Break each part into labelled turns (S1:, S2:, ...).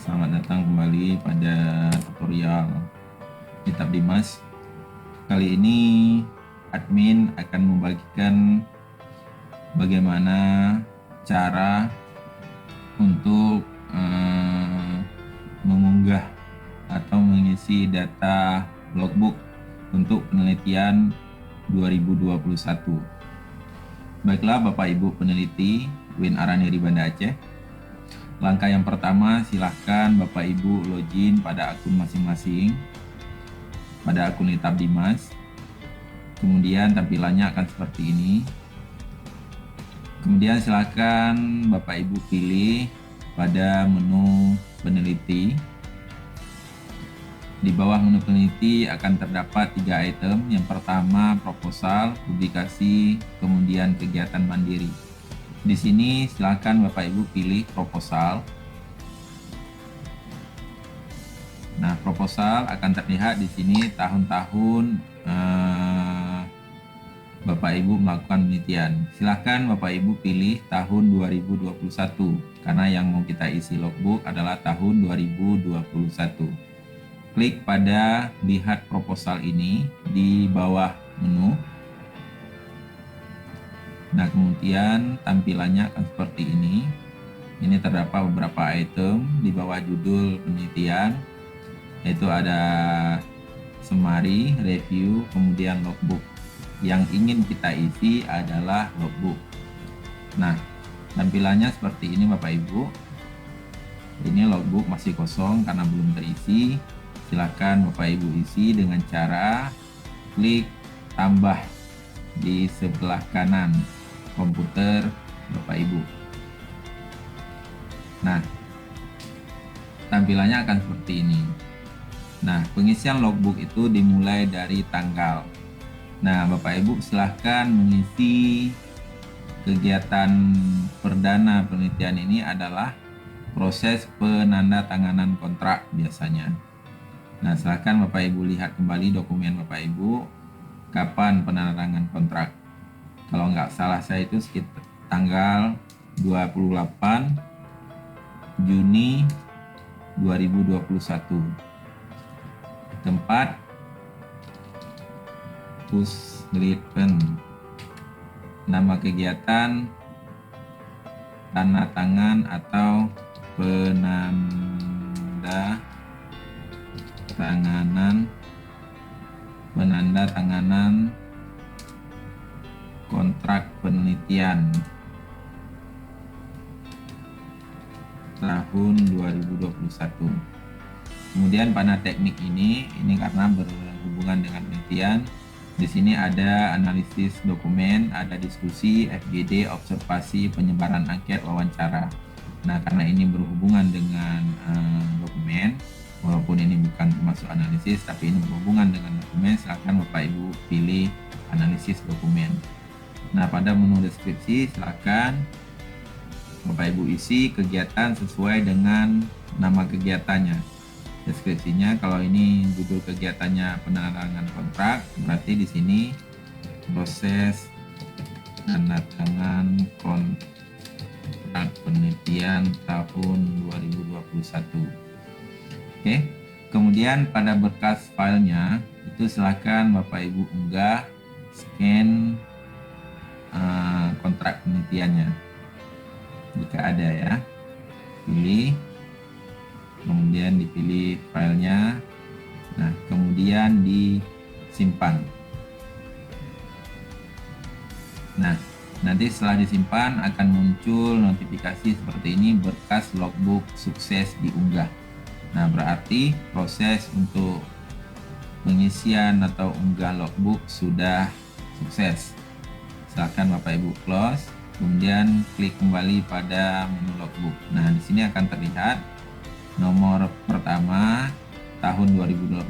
S1: Selamat datang kembali pada tutorial Kitab Dimas. Kali ini admin akan membagikan bagaimana cara untuk mengunggah atau mengisi data logbook untuk penelitian 2021. Baiklah Bapak Ibu peneliti UIN Araniri Banda Aceh. Langkah yang pertama, silahkan Bapak Ibu login pada akun masing-masing, pada akun Kitab Dimas. Kemudian tampilannya akan seperti ini. Kemudian silahkan Bapak Ibu pilih pada menu peneliti. Di bawah menu peneliti akan terdapat 3 item. Yang pertama proposal, publikasi, kemudian kegiatan mandiri. Di sini silakan Bapak Ibu pilih proposal. Nah, proposal akan terlihat di sini tahun-tahun Bapak Ibu melakukan penelitian. Silakan Bapak Ibu pilih tahun 2021 karena yang mau kita isi logbook adalah tahun 2021. Klik pada lihat proposal ini di bawah menu. Nah, kemudian tampilannya akan seperti ini. Ini terdapat beberapa item di bawah judul penelitian, yaitu ada summary, review, kemudian logbook. Yang ingin kita isi adalah logbook. Nah, tampilannya seperti ini Bapak Ibu. Ini logbook masih kosong karena belum terisi. Silakan Bapak Ibu isi dengan cara klik tambah di sebelah kanan komputer Bapak Ibu. Nah, tampilannya akan seperti ini. Nah, pengisian logbook itu dimulai dari tanggal. Nah, Bapak Ibu silahkan mengisi kegiatan perdana penelitian ini adalah proses penandatanganan kontrak biasanya. Nah, silahkan Bapak Ibu lihat kembali dokumen Bapak Ibu kapan penandatanganan kontrak. Kalau nggak salah saya itu sekitar tanggal 28 Juni 2021. Tempat Puslitpen. Nama kegiatan tanda tangan atau penanda tanganan kontrak penelitian tahun 2021. Kemudian pada teknik ini karena berhubungan dengan penelitian, di sini ada analisis dokumen, ada diskusi, FGD, observasi, penyebaran angket, wawancara. Nah, karena ini berhubungan dengan dokumen, walaupun ini bukan termasuk analisis, tapi ini berhubungan dengan dokumen, silakan Bapak Ibu pilih analisis dokumen. Nah, pada menu deskripsi silakan Bapak Ibu isi kegiatan sesuai dengan nama kegiatannya. Deskripsinya kalau ini judul kegiatannya penandatanganan kontrak, berarti di sini proses tanda tangan kontrak penelitian tahun 2021. Oke. Kemudian pada berkas filenya itu silakan Bapak Ibu unggah, scan kontrak penelitiannya jika ada ya, pilih, kemudian dipilih filenya, nah kemudian disimpan. Nah, nanti setelah disimpan akan muncul notifikasi seperti ini, berkas logbook sukses diunggah. Nah, berarti proses untuk pengisian atau unggah logbook sudah sukses. Silakan Bapak Ibu close, kemudian klik kembali pada menu logbook. Nah, di sini akan terlihat nomor pertama tahun 2021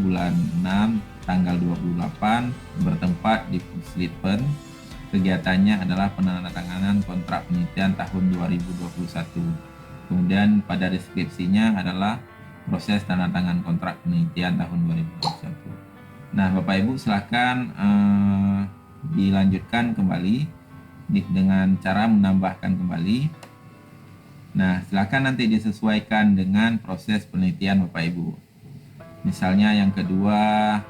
S1: bulan 6 tanggal 28 bertempat di Puslitpen. Kegiatannya adalah penandatanganan kontrak penelitian tahun 2021. Kemudian pada deskripsinya adalah proses tanda tangan kontrak penelitian tahun 2021. Nah, Bapak Ibu silakan dilanjutkan kembali dengan cara menambahkan kembali Nah, silakan nanti disesuaikan dengan proses penelitian Bapak Ibu. Misalnya yang kedua,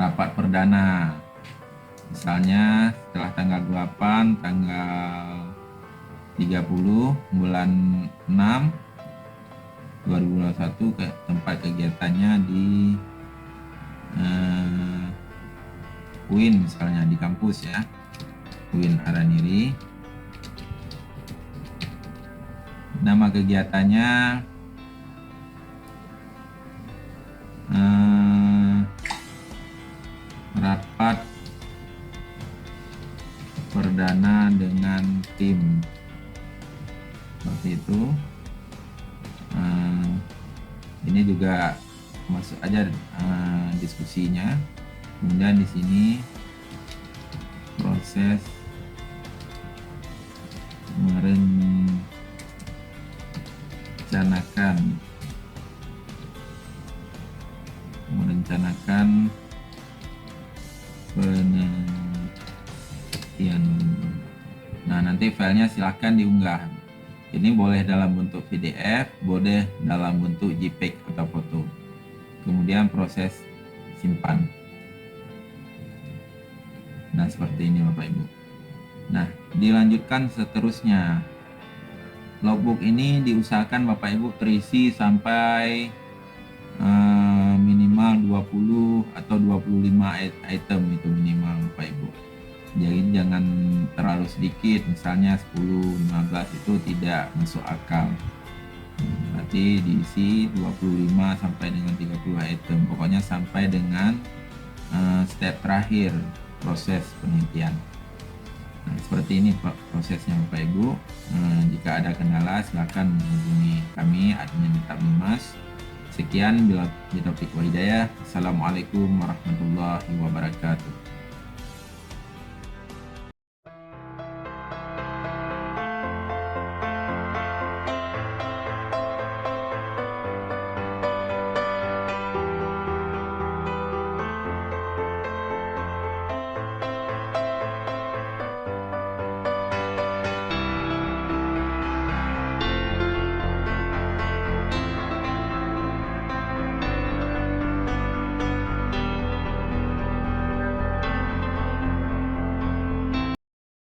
S1: rapat perdana. Misalnya setelah tanggal 8, tanggal 30 bulan 6 2021 ke tempat kegiatannya di UIN, misalnya di kampus ya, UIN Araniri. Nama kegiatannya rapat perdana dengan tim, seperti itu. Ini juga masuk aja diskusinya. Kemudian di sini proses merencanakan penelitian. Nah, nanti filenya silahkan diunggah. Ini boleh dalam bentuk PDF, boleh dalam bentuk JPEG atau foto. Kemudian proses simpan. Nah, seperti ini Bapak Ibu. Nah, dilanjutkan seterusnya. Logbook ini diusahakan Bapak Ibu terisi sampai minimal 20 atau 25 item itu minimal Bapak Ibu. Jadi jangan terlalu sedikit, misalnya 10, 15 itu tidak masuk akal. Berarti diisi 25 sampai dengan 30 item. Pokoknya sampai dengan step terakhir proses penelitian. Nah, seperti ini prosesnya Bapak Ibu. Jika ada kendala silakan menghubungi kami admin Tabnimas. Sekian, bila taufiq wa hidayah. Assalamualaikum warahmatullahi wabarakatuh.